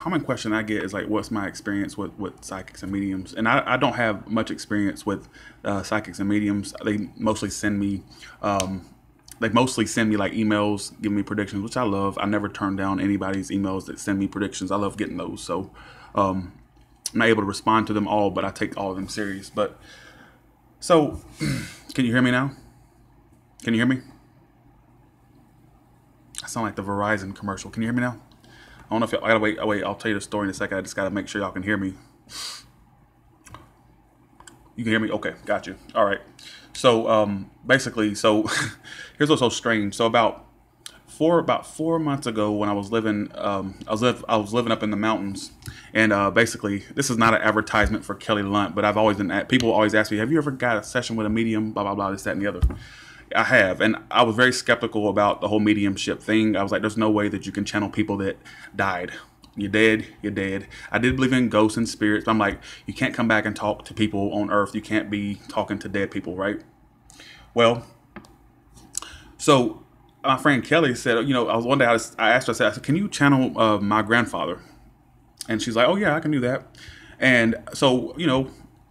common question I get is like, what's my experience with psychics and mediums? And I don't have much experience with psychics and mediums. They mostly send me like emails, giving me predictions, which I love. I never turn down anybody's emails that send me predictions. I love getting those. So I'm not able to respond to them all, but I take all of them serious. But so, can you hear me now? Can you hear me? I sound like the Verizon commercial. Can you hear me now? I don't know if y'all, I gotta wait. Oh, wait, I'll tell you the story in a second. I just gotta make sure y'all can hear me. You can hear me? Okay, got you. All right. So basically, so here's what's so strange. So about 4 months ago, when I was living, I was living up in the mountains, and basically, this is not an advertisement for Kelly Lunt, but I've always been people always ask me, have you ever got a session with a medium? Blah blah blah, this that and the other. I have, and I was very skeptical about the whole mediumship thing. I was like, there's no way that you can channel people that died. You're dead, you're dead. I did believe in ghosts and spirits, but I'm like, you can't come back and talk to people on Earth. You can't be talking to dead people, right? Well, so my friend Kelly said, I was one day I asked her, I said, can you channel my grandfather? And she's like, oh yeah, I can do that. And so,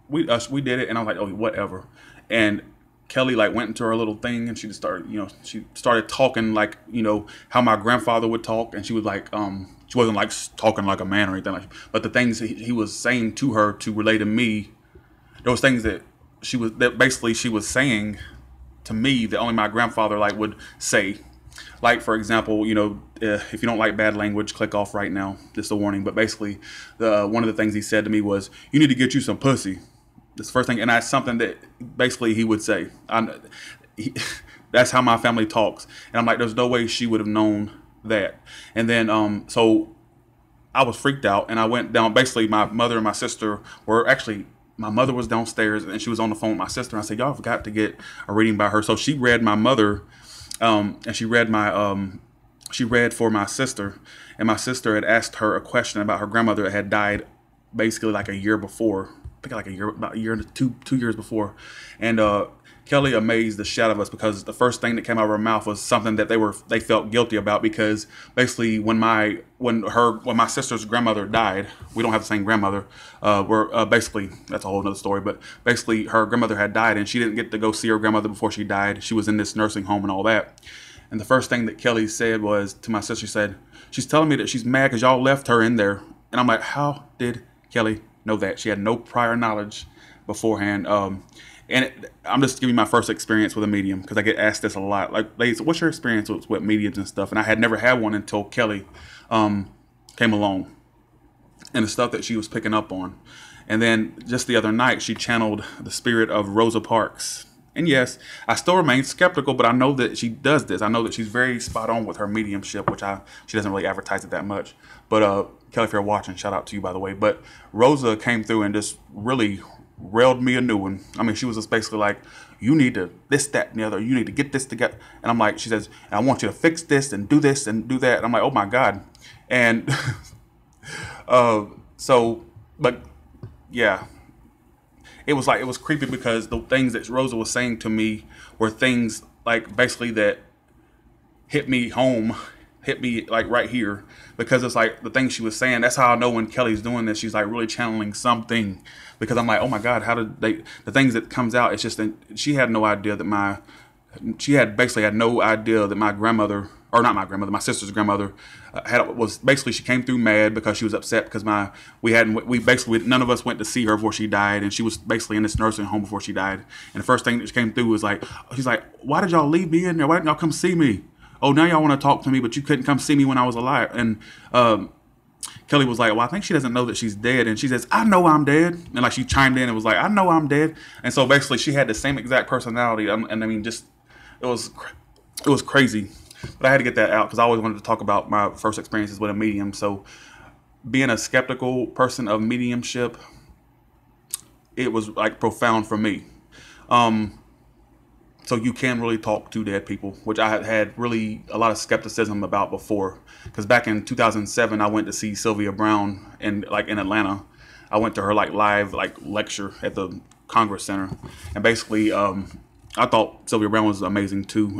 we did it, and I was like, oh, whatever. And Kelly like went into her little thing, and she just started, she started talking like, how my grandfather would talk, and she was like, she wasn't like talking like a man or anything like, but the things he was saying to her to relay to me, those things that basically she was saying to me that only my grandfather like would say. Like, for example, if you don't like bad language, click off right now. Just a warning. But basically, one of the things he said to me was, you need to get you some pussy. That's the first thing. And that's something that basically he would say. That's how my family talks. And I'm like, there's no way she would have known that. And then, so I was freaked out, and I went down. Basically, my mother and my sister were actually, my mother was downstairs, and she was on the phone with my sister. And I said, y'all forgot to get a reading by her. So she read my mother, and she read for my sister. And my sister had asked her a question about her grandmother that had died basically like a year before. I think like about a year and 2 years before. And Kelly amazed the shit out of us, because the first thing that came out of her mouth was something that they felt guilty about, because basically when my sister's grandmother died, we don't have the same grandmother. We're basically, that's a whole other story, but basically her grandmother had died, and she didn't get to go see her grandmother before she died. She was in this nursing home and all that. And the first thing that Kelly said was to my sister, she said, she's telling me that she's mad because y'all left her in there. And I'm like, how did Kelly know that? She had no prior knowledge beforehand. I'm just giving you my first experience with a medium, because I get asked this a lot. Like, ladies, what's your experience with mediums and stuff? And I had never had one until Kelly came along, and the stuff that she was picking up on. And then just the other night, she channeled the spirit of Rosa Parks. And yes, I still remain skeptical, but I know that she does this. I know that she's very spot on with her mediumship, which she doesn't really advertise it that much. But Kelly, if you're watching, shout out to you, by the way. But Rosa came through and just really railed me a new one. I mean, she was just basically like, you need to this, that, and the other. You need to get this together. And I'm like, she says, I want you to fix this and do this and do that. And I'm like, oh my God. And but yeah. It was creepy, because the things that Rosa was saying to me were things like basically that hit me home, hit me like right here, because it's like the things she was saying. That's how I know when Kelly's doing this. She's like really channeling something, because I'm like, oh my God, how did the things that comes out? It's just that she had no idea that basically had no idea that my grandmother, or not my grandmother, my sister's grandmother, was basically, she came through mad because she was upset because none of us went to see her before she died, and she was basically in this nursing home before she died. And the first thing that came through was like, she's like, why did y'all leave me in there? Why didn't y'all come see me? Oh, now y'all want to talk to me, but you couldn't come see me when I was alive. And Kelly was like, well, I think she doesn't know that she's dead. And she says, I know I'm dead. And like, she chimed in and was like, I know I'm dead. And so basically she had the same exact personality. And I mean, just, it was crazy. But I had to get that out, because I always wanted to talk about my first experiences with a medium. So being a skeptical person of mediumship, it was like profound for me. So you can really talk to dead people, which I had really a lot of skepticism about before. Because back in 2007, I went to see Sylvia Brown in Atlanta. I went to her live lecture at the Congress Center, and basically I thought Sylvia Brown was amazing too.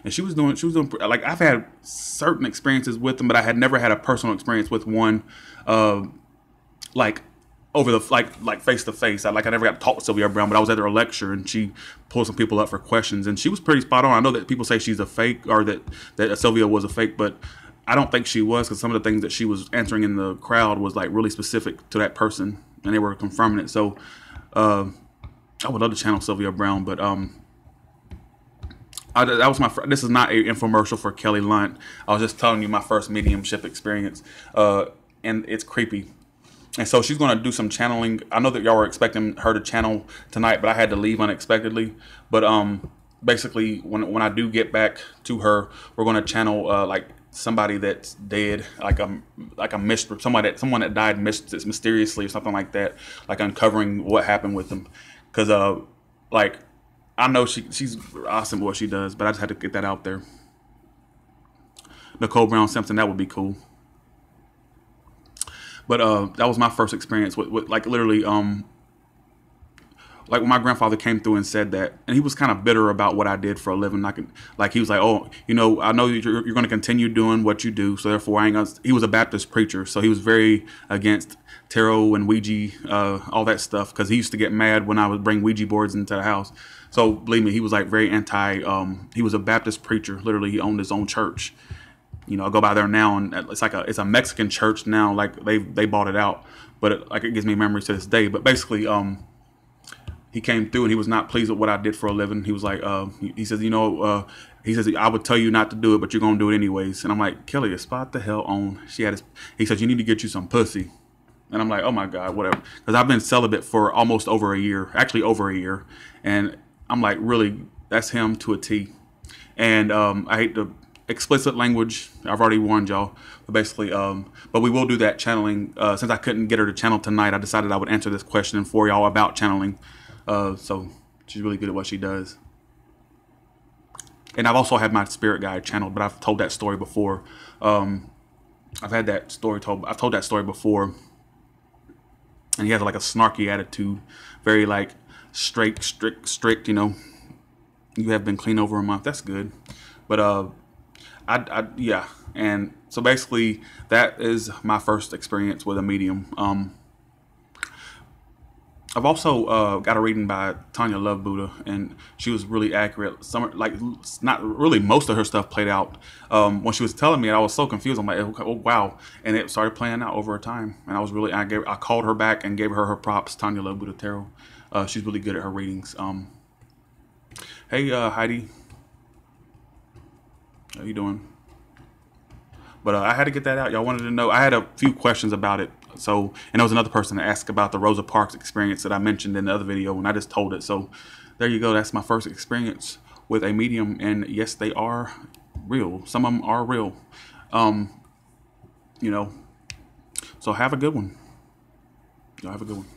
and she was doing like I've had certain experiences with them, but I had never had a personal experience with one, uh, like over the like face to face. I never got to talk with Sylvia Brown, but I was at her lecture and she pulled some people up for questions, and she was pretty spot on. I know that people say she's a fake, or that Sylvia was a fake, but I don't think she was, because some of the things that she was answering in the crowd was like really specific to that person, and they were confirming it. So I would love to channel Sylvia Brown, but that was this is not an infomercial for Kelly Lunt. I was just telling you my first mediumship experience, and it's creepy. And so she's going to do some channeling. I know that y'all were expecting her to channel tonight, but I had to leave unexpectedly. But basically, when I do get back to her, we're going to channel like somebody that's dead, like a mystery, someone that died mysteriously or something like that, like uncovering what happened with them. Because like I know she's awesome at what she does, but I just had to get that out there. Nicole Brown Simpson, that would be cool. But that was my first experience with like literally like when my grandfather came through and said that, and he was kind of bitter about what I did for a living. Like he was like, oh, you know, I know you're going to continue doing what you do, so therefore I ain't gonna. He was a Baptist preacher, so he was very against tarot and Ouija, all that stuff, because he used to get mad when I would bring Ouija boards into the house. So believe me, he was like very anti. He was a Baptist preacher. Literally, he owned his own church. You know, I go by there now, and it's a Mexican church now. Like they bought it out, but it gives me memories to this day. But basically, he came through and he was not pleased with what I did for a living. He was like, he says, you know, he says, I would tell you not to do it, but you're gonna do it anyways. And I'm like, Kelly, spot the hell on. He says, you need to get you some pussy. And I'm like, oh my God, whatever. Because I've been celibate for almost over a year, actually over a year, and I'm like, really, that's him to a T. And I hate to explicit language. I've already warned y'all, but basically, but we will do that channeling. Since I couldn't get her to channel tonight, I decided I would answer this question for y'all about channeling. So she's really good at what she does. And I've also had my spirit guide channeled, but I've told that story before. I've told that story before, and he has like a snarky attitude, very like strict. You know, you have been clean over a month. That's good, but yeah. And so basically, that is my first experience with a medium. I've also got a reading by Tanya Love Buddha, and she was really accurate. Not really, most of her stuff played out. When she was telling me, I was so confused. I'm like, oh wow, and it started playing out over time. And I called her back and gave her props. Tanya Love Buddha Tarot. She's really good at her readings. Hey Heidi, how you doing? But I had to get that out. Y'all wanted to know. I had a few questions about it. So, and there was another person that asked about the Rosa Parks experience that I mentioned in the other video, and I just told it. So there you go. That's my first experience with a medium. And yes, they are real. Some of them are real. You know, so have a good one. Y'all have a good one.